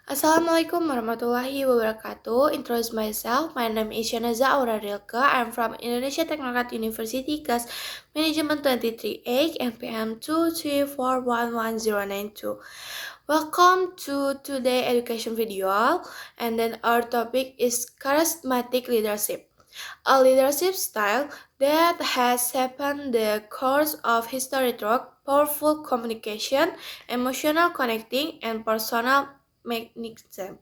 Assalamualaikum warahmatullahi wabarakatuh. Introduce myself. My name is Shanaza Aurarilka. I'm from Indonesia Technocrat University, class Management 23A, NPM 2341192. Welcome to today education video. And then our topic is charismatic leadership. A leadership style that has shaped the course of history through powerful communication, emotional connecting, and personal magnetism.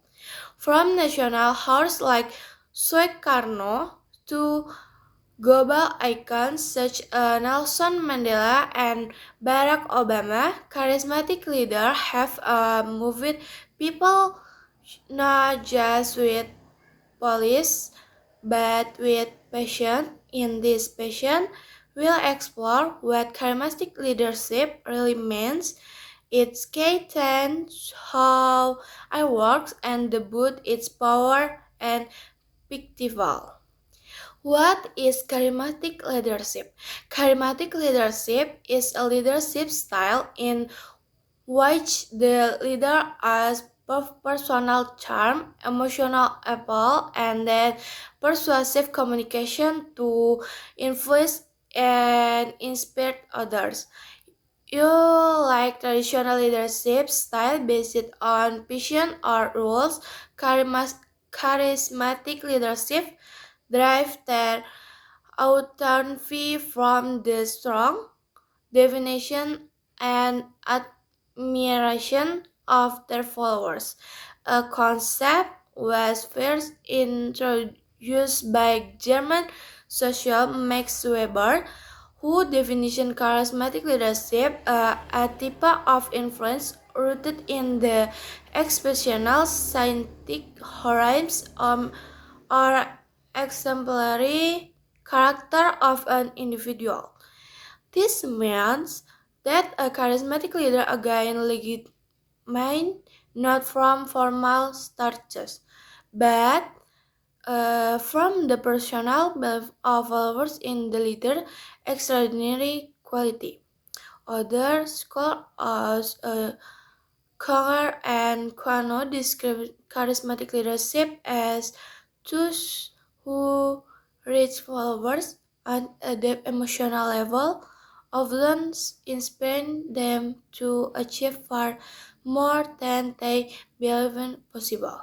From national heroes like Suekarno to global icons such as Nelson Mandela and Barack Obama, charismatic leaders have moved people not just with police but with passion. In this passion, we'll explore what charismatic leadership really means, its cadence, how it works, and both its power and pitfall. What is charismatic leadership? Charismatic leadership is a leadership style in which the leader has personal charm, emotional appeal, and then persuasive communication to influence and inspire others. You like traditional leadership style based on vision or rules. Charismatic leadership drive their autonomy from the strong definition and admiration of their followers. A concept was first introduced by German social Max Weber, who definition charismatic leadership a type of influence rooted in the exceptional scientific horizons or exemplary character of an individual. This means that a charismatic leader again legitimate not from formal status, but from the personal belief of followers in the leader extraordinary quality. Other scholars Conger and Quano describe charismatic leadership as those who reach followers at a deep emotional level, often inspiring them to achieve far more than they believe possible.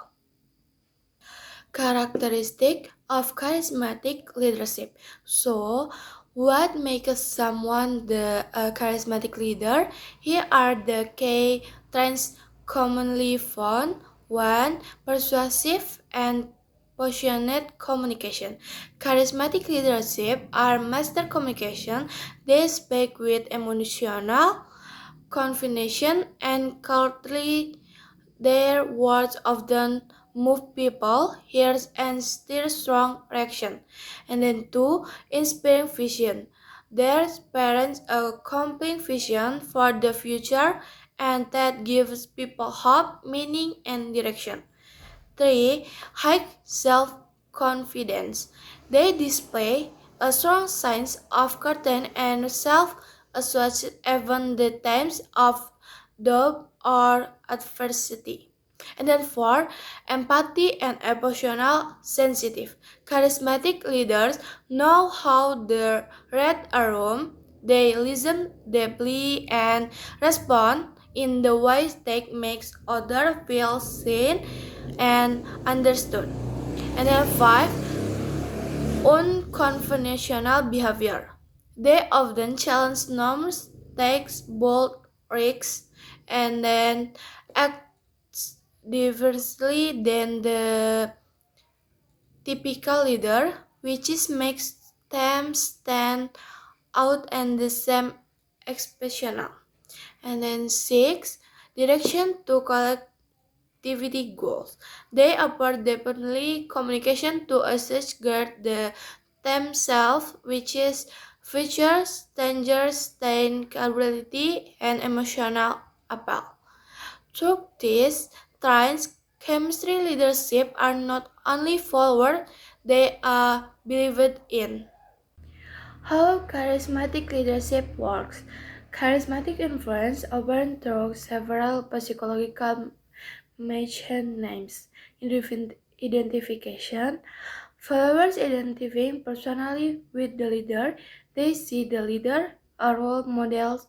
Characteristic of charismatic leadership. So, what makes someone the charismatic leader? Here are the key traits commonly found. One, persuasive and passionate communication. Charismatic leadership are master communication. They speak with emotional confidence and clearly their words often move people, hears and stir strong reaction. And then two, inspiring vision. Their parents a compelling vision for the future and that gives people hope, meaning and direction. 3. High self-confidence. They display a strong sense of content and self-assurance even the times of doubt or adversity. And then 4. Empathy and emotional sensitive. Charismatic leaders know how to read a room. They listen deeply and respond in the ways that makes others feel seen and understood. And then 5. Unconventional behavior. They often challenge norms, takes bold risks, and then act diversely than the typical leader, which is makes them stand out and the same exceptional. And then 6. Direction to collectivity goals. They offer definitely communication to assist guard themselves, which is features, dangers, capability, and emotional appeal. Through these traits, chemistry leadership are not only followed, they are believed in. How charismatic leadership works. Charismatic influence often through several psychological mention names, identification. Followers identifying personally with the leader, they see the leader, a role model,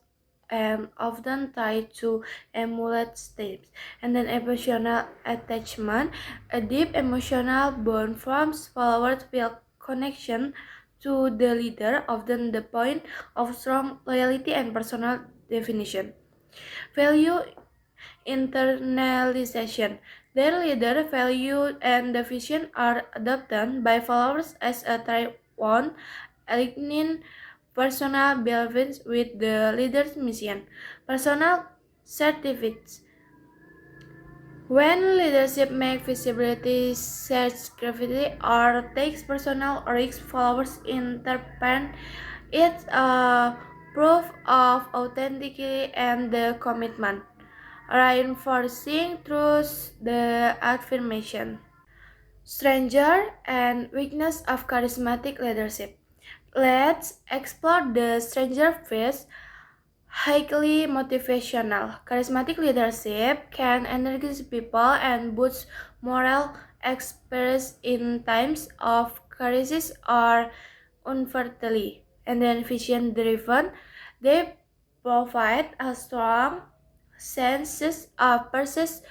and often tied to emulate steps. And then emotional attachment, a deep emotional bond forms. Followers feel connection to the leader, often the point of strong loyalty and personal definition. Value internalization. Their leader value and the vision are adopted by followers as a try-on, aligning personal beliefs with the leader's mission. Personal certificates. When leadership makes visibility search gravity or takes personal risks, followers interpret it a proof of authenticity and the commitment, reinforcing through the affirmation. Stranger and weakness of charismatic leadership. Let's explore the stranger phase. Highly motivational. Charismatic leadership can energize people and boost morale, expressed in times of crisis or uncertainty. And then vision driven, they provide a strong sense of purpose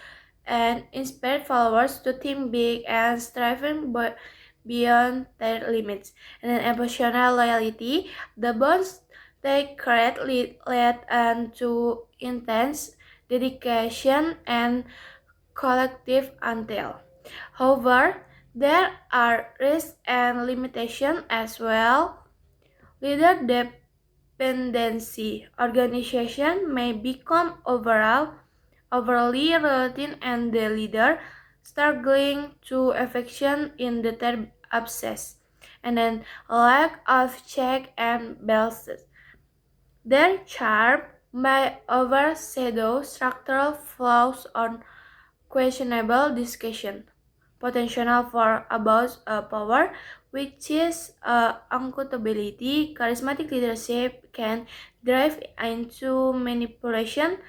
and inspire followers to think big and striving beyond their limits. And then emotional loyalty, the bonds they create lead and to intense dedication and collective until. However, there are risks and limitations as well. Leader dependency. Organization may become overly routine and the leader struggling to affection in the term abscess. And then lack of check and balances. Their charm may overshadow structural flaws or questionable discussion. Potential for abuse power, which is accountability. Charismatic leadership can drive into manipulation,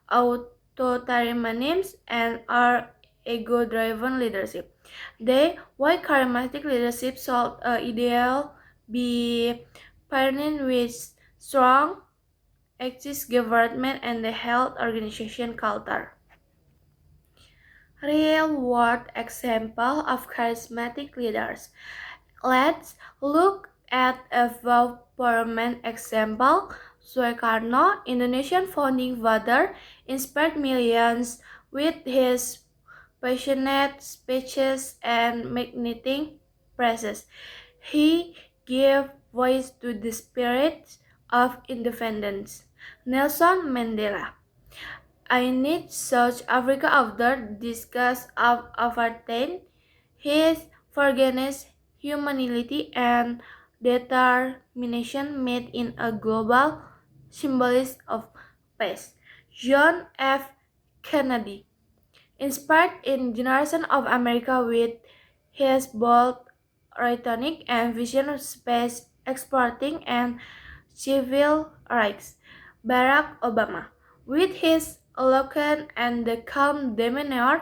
authoritarianism, and are ego-driven leadership. Why charismatic leadership should ideal be pioneered with strong exist government and the health organization culture. Real world example of charismatic leaders. Let's look at a prominent example. Soekarno, Indonesian founding father, inspired millions with his passionate speeches and magnetic presence. He gave voice to the spirit of independence. Nelson Mandela. I need South Africa after discuss of apartheid, his forgiveness, humanity, and determination made in a global symbolism of peace. John F. Kennedy, inspired in generation of America with his bold rhetoric and vision of space exporting and civil rights. Barack Obama, with his eloquent and the calm demeanor,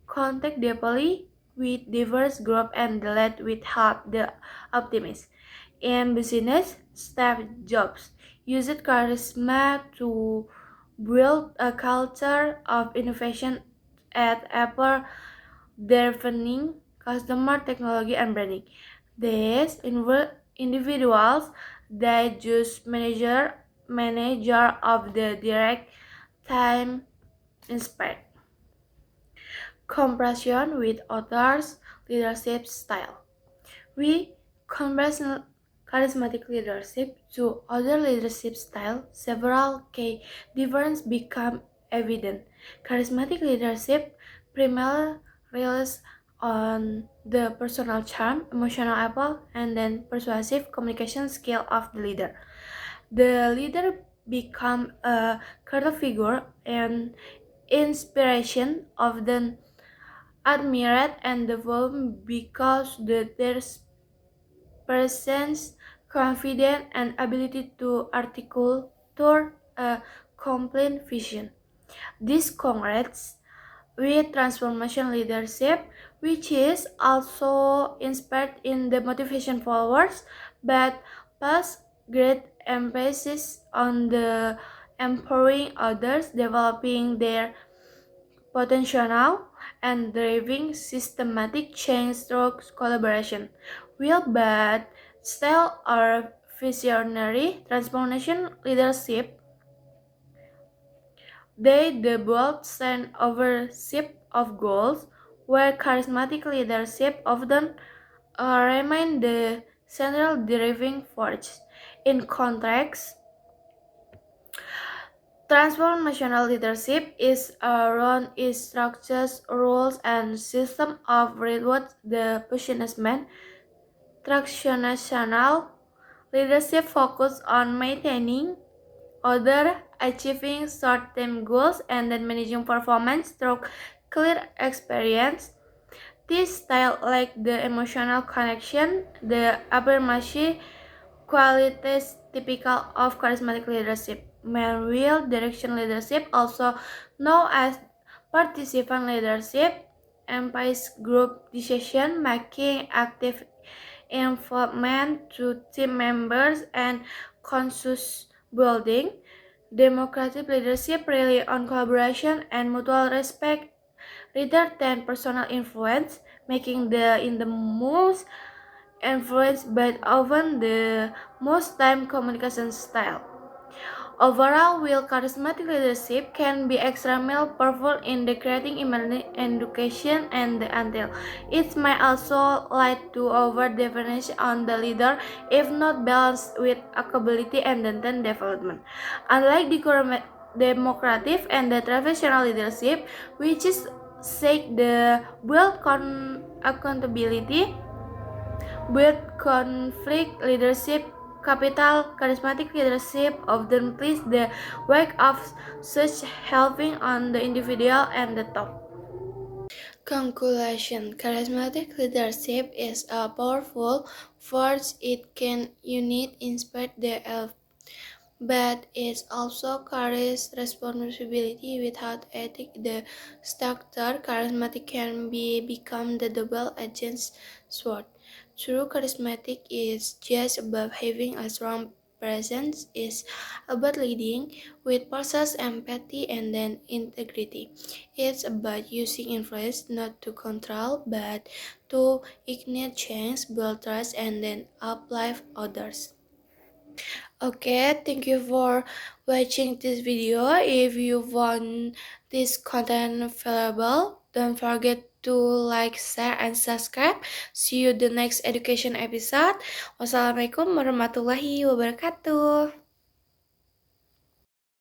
contact deeply with diverse group and led with hope the optimist. In business, Steve Jobs used charisma to build a culture of innovation at Apple, defining customer technology and branding. These individuals that just manager of the direct time inspired comparison with others leadership style. We compare charismatic leadership to other leadership style. Several key differences become evident. Charismatic leadership primarily relies on the personal charm, emotional appeal, and then persuasive communication skill of the leader. The leader become a cult figure and inspiration of the admired and developed because their presence, confidence, and ability to articulate a complete vision. This congrats with transformation leadership, which is also inspired in the motivation followers, but plus great emphasis on the empowering others, developing their potential, and driving systematic change through collaboration. Will but style or visionary transformation leadership, they the bold sense ownership of goals, where charismatic leadership often remain the central driving force. In contrast, transformational leadership is around its structures, rules, and system of reward the punishment. Transactional leadership focus on maintaining order, achieving short-term goals, and then managing performance through clear experience. This style like the emotional connection, the affirmation qualities typical of charismatic leadership. Manual direction leadership, also known as participant leadership, emphasizes group decision making, active involvement to team members, and consensus building. Democratic leadership rely on collaboration and mutual respect rather than personal influence, making the in the most influence but often the most time communication style. Overall, while charismatic leadership can be extremely powerful in the creating education and the until, it may also lead to over definition on the leader if not balanced with accountability and then development. Unlike the democratic and the traditional leadership, which is seek the build accountability with conflict leadership capital, charismatic leadership often plays the wake of such helping on the individual and the top. Conclusion: charismatic leadership is a powerful force. It can unite, inspire the elf, but it also carries responsibility without ethic. The structure charismatic can become the double-edged sword. True charismatic is just about having a strong presence, is about leading with process, empathy, and then integrity. It's about using influence not to control but to ignite change, build trust, and then uplift others. Okay, thank you for watching this video. If you want this content valuable, don't forget to like, share, and subscribe. See you the next education episode. Wassalamualaikum warahmatullahi wabarakatuh.